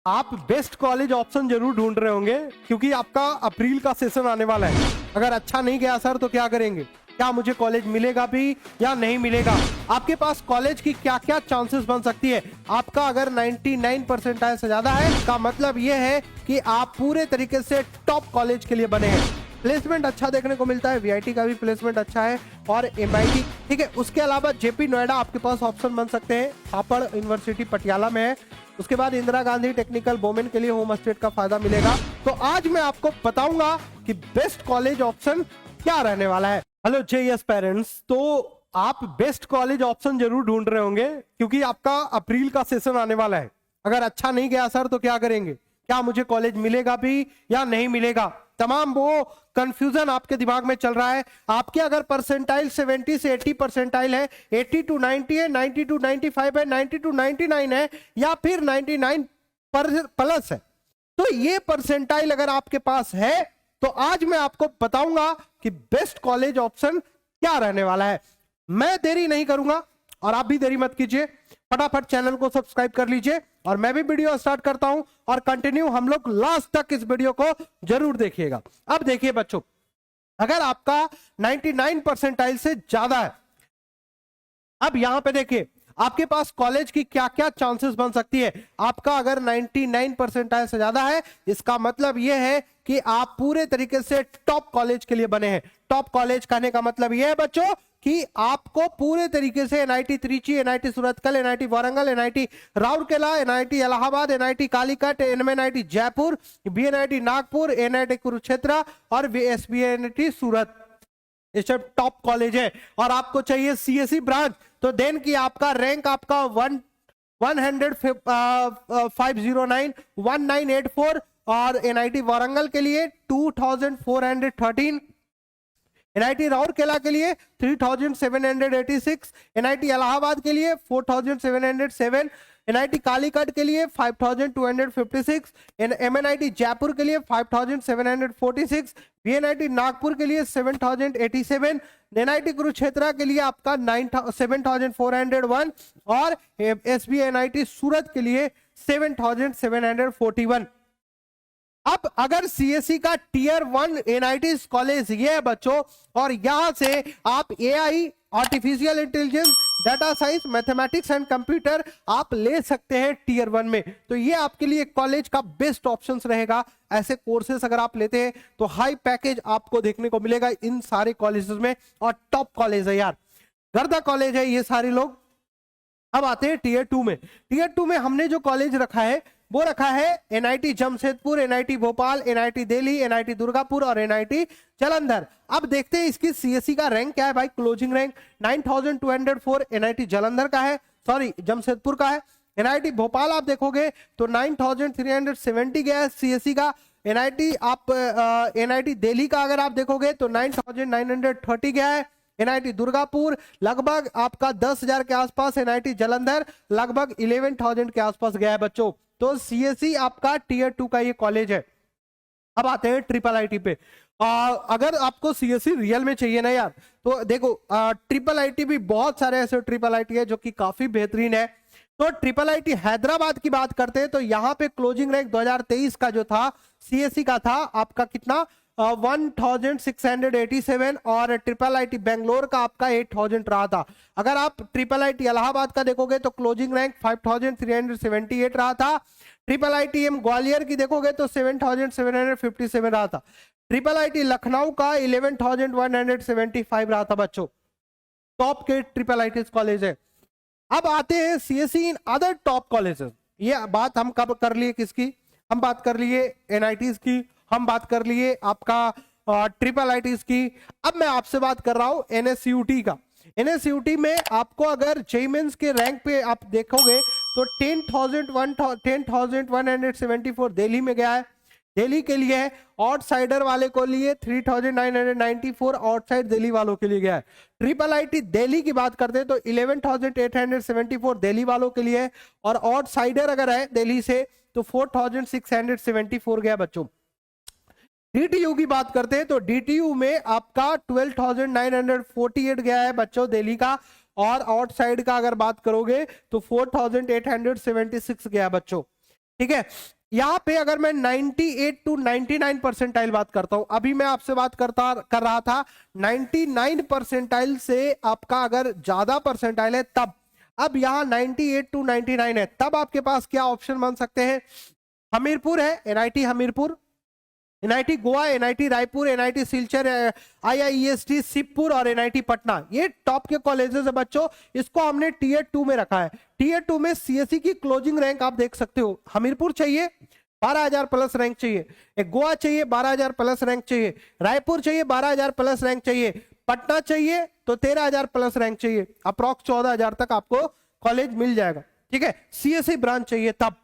आप best college option जरूर ढूंढ रहे होंगे क्योंकि आपका अप्रैल का सेशन आने वाला है। अगर अच्छा नहीं गया सर तो क्या करेंगे, क्या मुझे कॉलेज मिलेगा भी या नहीं मिलेगा, आपके पास कॉलेज की क्या क्या चांसेस बन सकती है। आपका अगर 99 परसेंटाइल से ज्यादा है इसका मतलब यह है कि आप पूरे तरीके से टॉप कॉलेज के लिए बने हैं। प्लेसमेंट अच्छा देखने को मिलता है, वीआईटी का भी प्लेसमेंट अच्छा है और एमआईटी, ठीक है। उसके अलावा जेपी नोएडा आपके पास ऑप्शन बन सकते हैं, थापड़ यूनिवर्सिटी पटियाला में है। उसके बाद इंदिरा गांधी टेक्निकल वोमेन के लिए होम स्टेट का फायदा मिलेगा। तो आज मैं आपको बताऊंगा कि बेस्ट कॉलेज ऑप्शन क्या रहने वाला है। हेलो जेएस पेरेंट्स, तो आप बेस्ट कॉलेज ऑप्शन जरूर ढूंढ रहे होंगे क्योंकि आपका अप्रैल का सेशन आने वाला है। अगर अच्छा नहीं गया सर तो क्या करेंगे, क्या मुझे कॉलेज मिलेगा भी या नहीं मिलेगा, तमाम वो कंफ्यूजन आपके दिमाग में चल रहा है। आपके अगर परसेंटाइल 70 से 80 परसेंटाइल है, 80 टू 90 है, 90 टू 95 है, 90 टू 99 है या फिर 99 प्लस है, तो ये परसेंटाइल अगर आपके पास है तो आज मैं आपको बताऊंगा कि बेस्ट कॉलेज ऑप्शन क्या रहने वाला है। मैं देरी नहीं करूंगा और आप भी देरी मत कीजिए, फटाफट चैनल को सब्सक्राइब कर लीजिए और मैं भी वीडियो स्टार्ट करता हूं और कंटिन्यू हम लोग लास्ट तक इस वीडियो को जरूर देखिएगा। अब देखिए बच्चों, अगर आपका 99 परसेंटाइल से ज्यादा है, अब यहां पे देखिए आपके पास कॉलेज की क्या क्या चांसेस बन सकती है। आपका अगर 99 परसेंटाइल से ज्यादा है इसका मतलब यह है कि आप पूरे तरीके से टॉप कॉलेज के लिए बने हैं। टॉप कॉलेज कहने का मतलब यह है बच्चों कि आपको पूरे तरीके से NIT Trichy, NIT Surathkal, NIT Warangal, NIT Rourkela, NIT Allahabad, NIT Calicut, NIT Jaipur, VNIT Nagpur, NIT Kurukshetra और एसबीएनआईटी सूरत, ये सब टॉप कॉलेज है। और आपको चाहिए सीएसई ब्रांच, तो देन की आपका रैंक आपका 509 1984 और एनआईटी वारंगल के लिए 2413, एनआईटी राउरकेला के लिए 3786, एनआईटी इलाहाबाद के लिए 4707, एनआईटी कालीकट के लिए 5256, एमएनआईटी जयपुर के लिए 5746, बीएनआईटी नागपुर के लिए 7087, एनआईटी कुरुक्षेत्र के लिए आपका 7401 और एसबीएनआईटी सूरत के लिए 7741। अब अगर सीएसई का टीयर 1 एनआईटी कॉलेज ये है बच्चों, और यहां से आप AI, artificial intelligence, data science, mathematics and computer आप ले सकते हैं टीयर 1 में, तो ये आपके लिए कॉलेज का बेस्ट ऑप्शंस रहेगा। ऐसे कोर्सेस अगर आप लेते हैं तो हाई पैकेज आपको देखने को मिलेगा इन सारे कॉलेजेस में, और टॉप कॉलेज है यार, गर्दा कॉलेज है ये सारे लोग। अब आते हैं टीयर 2 में। टीयर 2 में हमने जो कॉलेज रखा है वो रखा है NIT Jamshedpur, NIT Bhopal, NIT Delhi, NIT Durgapur और एनआईटी जालंधर। अब देखते हैं इसकी सीएसई का रैंक क्या है भाई। क्लोजिंग रैंक 9204 एनआईटी जालंधर का है, सॉरी जमशेदपुर का है। एनआईटी भोपाल आप देखोगे तो 9370 गया है सीएसई का। एनआईटी आप एनआईटी दिल्ली का अगर आप देखोगे तो 9930 गया है। एनआईटी दुर्गापुर लगभग आपका 10,000 के आसपास, एनआईटी जालंधर लगभग 11,000 के आसपास गया है बच्चों। तो सीएसई आपका टीयर 2 का ये कॉलेज है। अब आते हैं ट्रिपल आईटी पे। अगर आपको सीएसई रियल में चाहिए ना यार, तो देखो ट्रिपल आईटी भी बहुत सारे ऐसे ट्रिपल आईटी है जो कि काफी बेहतरीन है। तो ट्रिपल आईटी हैदराबाद की बात करते हैं तो यहाँ पे क्लोजिंग रैंक 2023 का जो था सीएसई का था आपका कितना 1687 और ट्रिपल आईटी बेंगलोर का आपका 8000 रहा था। अगर आप ट्रिपल आईटी इलाहाबाद का देखोगे तो क्लोजिंग रैंक 5378 रहा था। ट्रिपल आईटी एम ग्वालियर की देखोगे तो 7757 रहा था। ट्रिपल आईटी लखनऊ का 11175 रहा था बच्चों। टॉप के ट्रिपल आईटी कॉलेज है। अब आते हैं CSE in other top colleges. ये बात हम कब कर लिए किसकी, हम बात कर लिए एनआईटीज की, हम बात कर लिए आपका ट्रिपल आईटीज की। अब मैं आपसे बात कर रहा हूं एनएसयूटी का। एनएसयूटी में आपको अगर जेईई मेंस के रैंक पे आप देखोगे तो 10,174 दिल्ली में गया है, दिल्ली के लिए है। आउटसाइडर वाले को लिए 3,994 आउटसाइड दिल्ली वालों के लिए गया है। ट्रिपल आईटी दिल्ली की बात करते हैं तो 11,874 दिल्ली वालों के लिए है, और आउटसाइडर अगर है दिल्ली से तो 4,674 गया बच्चों। डीटीयू की बात करते हैं तो डीटीयू में आपका 12,948 गया है बच्चों दिल्ली का, और आउटसाइड का अगर बात करोगे तो 4,876 गया है बच्चों। ठीक है। यहाँ पे अगर मैं 98 टू 99 परसेंटाइल बात करता हूं, अभी मैं आपसे बात कर रहा था 99 परसेंटाइल से आपका अगर ज्यादा परसेंटाइल है तब। अब यहाँ 98 टू 99 है, तब आपके पास क्या ऑप्शन बन सकते हैं? हमीरपुर है, NIT Hamirpur, NIT Goa, NIT Raipur, NIT Silchar, IIST Shivpur और एनआईटी पटना। ये टॉप के कॉलेजेस है बच्चों। इसको हमने टीयर 2 में रखा है। टीयर 2 में सीएससी की क्लोजिंग रैंक आप देख सकते हो। हमीरपुर चाहिए 12,000 प्लस रैंक चाहिए, एक गोवा चाहिए 12,000 प्लस रैंक चाहिए, रायपुर चाहिए 12,000 प्लस रैंक चाहिए, पटना चाहिए तो 13,000 प्लस रैंक चाहिए, अप्रॉक्स 14,000 तक आपको कॉलेज मिल जाएगा। ठीक है, सीएससी ब्रांच चाहिए तब।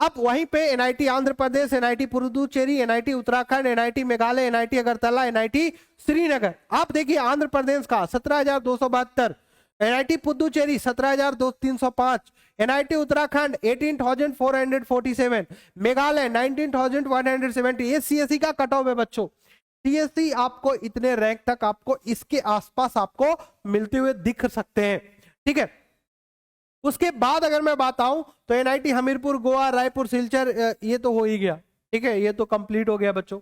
अब वहीं पे NIT Andhra Pradesh, NIT Puducherry, NIT Uttarakhand, NIT Meghalaya, NIT Agartala, NIT Srinagar. आप देखिए आंध्र प्रदेश का 17,272, एनआईटी पुडुचेरी 17,305, एनआईटी उत्तराखंड 18,447, मेघालय 19,170। ये सीएससी का कट ऑफ है बच्चों। सीएससी आपको इतने रैंक तक आपको इसके आसपास आपको मिलते हुए दिख सकते हैं। ठीक है, उसके बाद अगर मैं बात आऊं तो एनआईटी हमीरपुर, गोवा, रायपुर, सिलचर, ये तो हो ही गया। ठीक है, ये तो कंप्लीट हो गया बच्चों।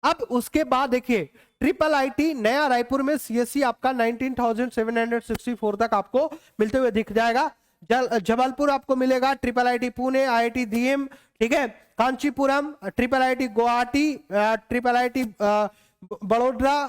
अब उसके बाद देखिए ट्रिपल आईटी नया रायपुर में सीएससी आपका 19,764 तक आपको मिलते हुए दिख जाएगा। जबलपुर आपको मिलेगा triple IT Pune, IIT DM, ठीक है, Kancheepuram, triple IT Guwahati, triple IT Vadodara,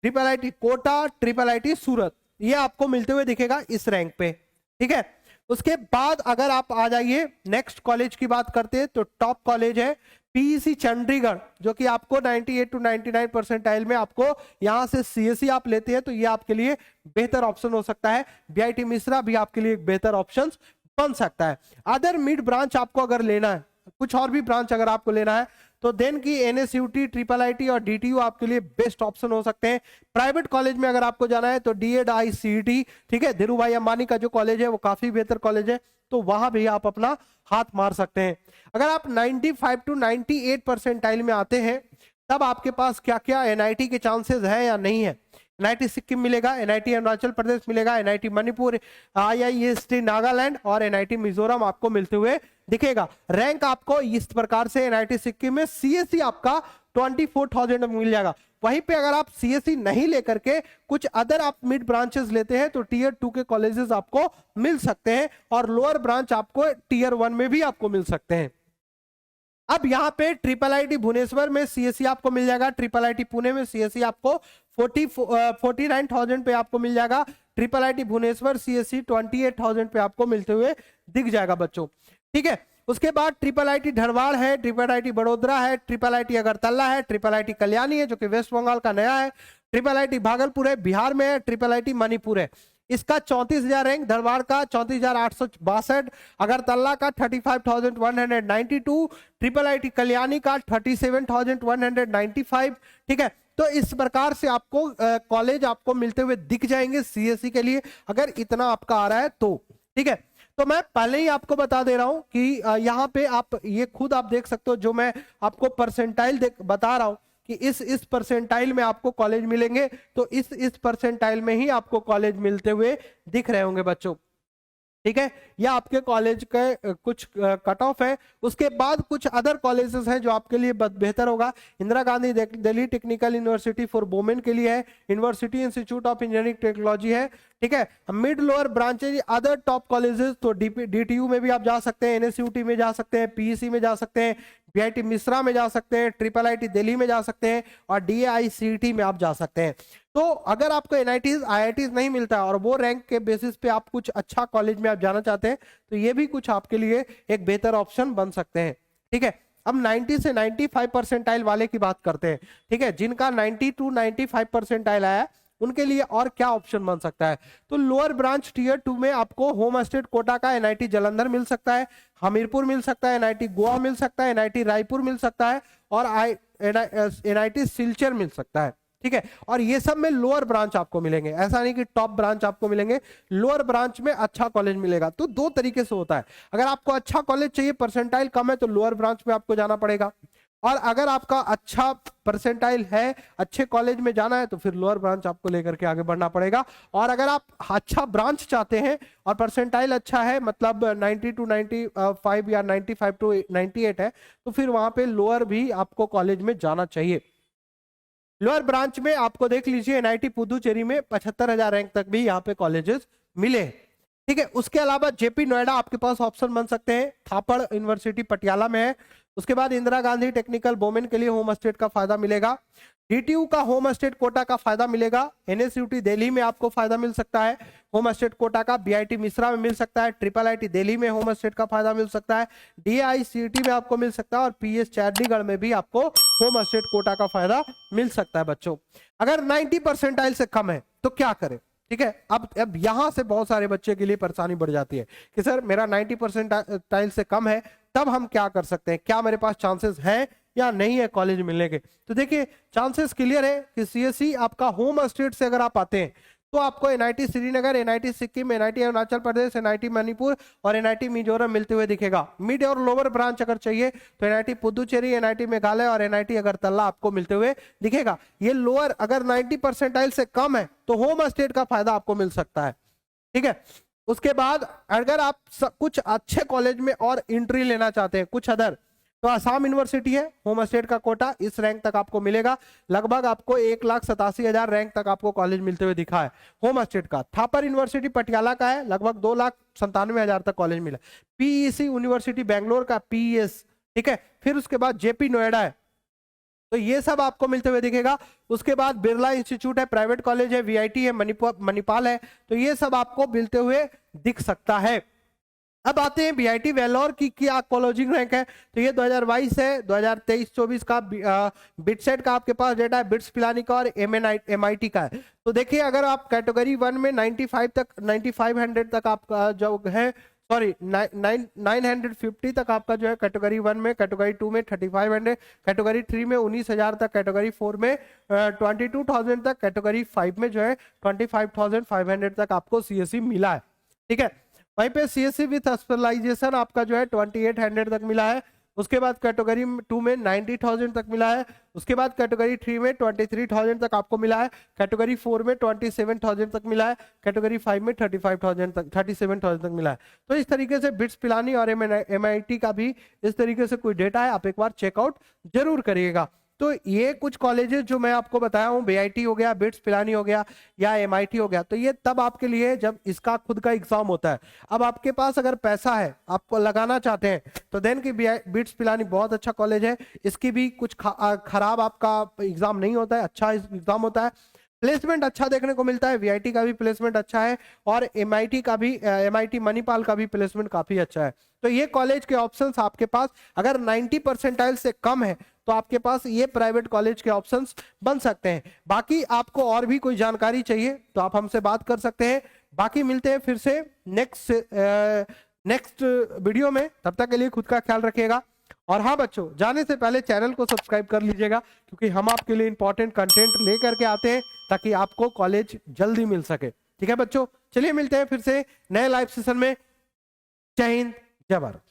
triple IT Kota, triple IT Surat, ये आपको मिलते हुए दिखेगा इस रैंक पे। ठीक है, उसके बाद अगर आप आ जाइए नेक्स्ट कॉलेज की बात करते हैं तो टॉप कॉलेज है पीईसी चंडीगढ़, जो कि आपको 98 टू 99 परसेंटाइल में आपको यहां से सीएससी आप लेते हैं तो ये आपके लिए बेहतर ऑप्शन हो सकता है। बीआईटी मिश्रा भी आपके लिए एक बेहतर ऑप्शन बन सकता है। अदर मिड ब्रांच आपको अगर लेना है, कुछ और भी ब्रांच अगर आपको लेना है तो देन की एनएसयूटी, ट्रिपल आईटी और डीटीयू आपके लिए बेस्ट ऑप्शन हो सकते हैं। प्राइवेट कॉलेज में अगर आपको जाना है तो डीएड, आईसीईटी, ठीक है, धीरू भाई अंबानी का जो कॉलेज है वो काफी बेहतर कॉलेज है, तो वहां भी आप अपना हाथ मार सकते हैं। अगर आप 95 टू 98 परसेंटाइल में आते हैं तब आपके पास क्या क्या एनआईटी के चांसेस है या नहीं है। एनआईटी सिक्किम मिलेगा, एनआईटी अरुणाचल प्रदेश मिलेगा, एनआईटी मणिपुर, आईआईएसटी नागालैंड और एनआईटी मिजोरम आपको मिलते हुए दिखेगा। रैंक आपको इस प्रकार से एनआईटी सिक्किम में सीएससी आपका 24,000 मिल जाएगा। वहीं पे अगर आप सीएससी नहीं लेकर के कुछ अदर आप मिड ब्रांचेस लेते हैं तो टीयर 2 के कॉलेजेस आपको मिल सकते हैं और लोअर ब्रांच आपको टीयर 1 में भी आपको मिल सकते हैं। अब यहाँ पे ट्रिपल आईटी भुवनेश्वर में सीएससी आपको मिल जाएगा, ट्रिपल आईटी पुणे में सीएससी आपको 49,000 पे आपको मिल जाएगा, ट्रिपल आईटी भुवनेश्वर सीएससी 28,000 पे आपको मिलते हुए दिख जाएगा बच्चों। ठीक है, उसके बाद ट्रिपल आईटी धरवाड़ है, ट्रिपल आईटी बड़ोदरा है, ट्रिपल आईटी अगरतला है, ट्रिपल आईटी कल्याणी है जो कि वेस्ट बंगाल का नया है, ट्रिपल आईटी भागलपुर है बिहार में है, ट्रिपल आईटी मणिपुर है, इसका 34,000 रैंक, धरवाड़ का 34,862, अगरतला का 35,192, ट्रिपल आईटी कल्याणी का 37,195। ठीक है, तो इस प्रकार से आपको कॉलेज आपको मिलते हुए दिख जाएंगे सीएससी के लिए अगर इतना आपका आ रहा है तो। ठीक है, तो मैं पहले ही आपको बता दे रहा हूं कि यहाँ पे आप ये खुद आप देख सकते हो, जो मैं आपको परसेंटाइल बता रहा हूं कि इस परसेंटाइल में आपको कॉलेज मिलेंगे, तो इस परसेंटाइल में ही आपको कॉलेज मिलते हुए दिख रहे होंगे बच्चों। ठीक है, यह आपके कॉलेज के कुछ कट ऑफ है। उसके बाद कुछ अदर कॉलेजेस हैं जो आपके लिए बेहतर होगा। Indira Gandhi Delhi technical university for women के लिए है, university institute of engineering technology है। ठीक है, mid lower branches other top colleges तो डीटीयू में भी आप जा सकते हैं, एनएसयूटी में जा सकते हैं, पीईसी में जा सकते हैं, बीआईटी मिश्रा में जा सकते हैं, ट्रिपल आईटी दिल्ली में जा सकते हैं और डीआईसीटी में आप जा सकते हैं। तो अगर आपको एनआईटीज आईआईटीज नहीं मिलता है और वो रैंक के बेसिस पे आप कुछ अच्छा कॉलेज में आप जाना चाहते हैं तो ये भी कुछ आपके लिए एक बेहतर ऑप्शन बन सकते हैं। ठीक है, अब 90 से 95 परसेंटाइल वाले की बात करते हैं। ठीक है, जिनका 90 टू 95 परसेंटाइल आया उनके लिए और क्या ऑप्शन बन सकता है, तो लोअर ब्रांच टीयर 2 में आपको होम स्टेट कोटा का एनआईटी जालंधर मिल सकता है, हमीरपुर मिल सकता है, एनआईटी गोवा मिल सकता है, एनआईटी रायपुर मिल सकता है और एनआईटी सिलचर मिल सकता है। ठीक है, और ये सब में लोअर ब्रांच आपको मिलेंगे, ऐसा नहीं कि टॉप ब्रांच आपको मिलेंगे, लोअर ब्रांच में अच्छा कॉलेज मिलेगा। तो दो तरीके से होता है, अगर आपको अच्छा कॉलेज चाहिए परसेंटाइल कम है तो लोअर ब्रांच में आपको जाना पड़ेगा, और अगर आपका अच्छा परसेंटाइल है, अच्छे कॉलेज में जाना है, तो फिर लोअर ब्रांच आपको लेकर के आगे बढ़ना पड़ेगा। और अगर आप अच्छा ब्रांच चाहते हैं और परसेंटाइल अच्छा है, मतलब 90 टू 95 या 95 टू 98 है, तो फिर वहां पे लोअर भी आपको कॉलेज में जाना चाहिए। लोअर ब्रांच में आपको देख लीजिए एनआईटी पुदुचेरी में 75,000 रैंक तक भी यहाँ पे कॉलेजेस मिले। ठीक है, उसके अलावा जेपी नोएडा आपके पास ऑप्शन बन सकते हैं, थापड़ यूनिवर्सिटी पटियाला में है। उसके बाद इंदिरा गांधी टेक्निकल वोमेन के लिए होम स्टेट का फायदा मिलेगा, डीटीयू का होम स्टेट कोटा का फायदा मिलेगा, एनएसयूटी दिल्ली में आपको फायदा मिल सकता है होम स्टेट कोटा का, बीआईटी मिश्रा में मिल सकता है, ट्रिपल आईटी दिल्ली में होम स्टेट का फायदा मिल सकता है, डीआईसीटी में आपको मिल सकता है, और पीएस चंडीगढ़ में भी आपको होम स्टेट कोटा का फायदा मिल सकता है। बच्चों अगर 90 परसेंटाइल से कम है तो क्या करें? ठीक है, अब यहां से बहुत सारे बच्चे के लिए परेशानी बढ़ जाती है कि सर मेरा 90 परसेंटाइल से कम है, तब हम क्या कर सकते हैं, क्या मेरे पास चांसेस हैं या नहीं है कॉलेज मिलने के? तो देखिए चांसेस क्लियर है कि सीएससी आपका होम स्टेट से अगर आप आते हैं तो आपको NIT Srinagar, NIT Sikkim, NIT Arunachal Pradesh, NIT Manipur और एनआईटी मिजोरम मिलते हुए दिखेगा। मिड और लोअर ब्रांच अगर चाहिए तो एनआईटी पुदुचेरी, एनआईटी मेघालय और एनआईटी अगरतला आपको मिलते हुए दिखेगा। ये लोअर अगर 90 परसेंटाइल से कम है तो होम स्टेट का फायदा आपको मिल सकता है। ठीक है, उसके बाद अगर आप कुछ अच्छे कॉलेज में और एंट्री लेना चाहते हैं, कुछ अदर, तो आसाम यूनिवर्सिटी है, होम स्टेट का कोटा इस रैंक तक आपको मिलेगा, लगभग आपको 1,87,000 रैंक तक आपको कॉलेज मिलते हुए दिखा है होम स्टेट का। थापर यूनिवर्सिटी पटियाला का है, लगभग 2,97,000 तक कॉलेज मिला। पीईसी यूनिवर्सिटी बैंगलोर का पीएस, ठीक है, फिर उसके बाद जेपी नोएडा है, तो ये सब आपको मिलते हुए दिखेगा। उसके बाद बिरला इंस्टीट्यूट है, प्राइवेट कॉलेज है, वीआईटी है, मणिपाल है, तो ये सब आपको मिलते हुए दिख सकता है। अब आते हैं बीआईटी वेलोर की क्या कॉलेजिंग रैंक है, तो ये 2022 है, 2023-24 का बिटसेट का आपके पास डेटा है, बिट्स पिलानी का और एमआईटी का है। तो देखिए अगर आप कैटेगरी 1 में 95 तक 9500 तक आपका जो है, सॉरी 950 तक आपका जो है कैटेगरी 1 में, कैटेगरी 2 में 3500, कैटेगरी 3 में 19,000 तक, कैटेगरी 4 में 22,000 तक, कैटेगरी 5 में जो है 25,500 तक आपको सीएससी मिला है। ठीक है, वहीं पे सीएससी विथ स्पेशलाइजेशन आपका जो है 2800 तक मिला है। उसके बाद कैटेगरी 2 में 90,000 तक मिला है। उसके बाद कैटेगरी 3 में 23,000 तक आपको मिला है, कैटेगरी 4 में 27,000 तक मिला है, कैटेगरी 5 में 35,000 तक 37,000 तक मिला है। तो इस तरीके से बिट्स पिलानी और एमआईटी का भी इस तरीके से कोई डेटा है, आप एक बार चेकआउट जरूर करिएगा। तो ये कुछ कॉलेजेस जो मैं आपको बताया हूँ, बीआईटी हो गया, बिट्स पिलानी हो गया या एमआईटी हो गया, तो ये तब आपके लिए जब इसका खुद का एग्जाम होता है। अब आपके पास अगर पैसा है, आपको लगाना चाहते हैं, तो देन की बिट्स पिलानी बहुत अच्छा कॉलेज है, इसकी भी कुछ खराब आपका एग्जाम नहीं होता है, अच्छा एग्जाम होता है, प्लेसमेंट अच्छा देखने को मिलता है। वीआईटी का भी प्लेसमेंट अच्छा है और एमआईटी का भी, एमआईटी मणिपाल का भी प्लेसमेंट काफी अच्छा है। तो ये कॉलेज के ऑप्शंस आपके पास अगर 90 परसेंटाइल से कम है तो आपके पास ये प्राइवेट कॉलेज के ऑप्शंस बन सकते हैं। बाकी आपको और भी कोई जानकारी चाहिए तो आप हमसे बात कर सकते हैं। बाकी मिलते हैं फिर से नेक्स्ट वीडियो में, तब तक के लिए खुद का ख्याल रखिएगा। और हाँ बच्चों, जाने से पहले चैनल को सब्सक्राइब कर लीजिएगा, क्योंकि हम आपके लिए इंपॉर्टेंट कंटेंट लेकर के आते हैं ताकि आपको कॉलेज जल्दी मिल सके। ठीक है बच्चों, चलिए मिलते हैं फिर से नए लाइव सेशन में। जय हिंद, जय भारत।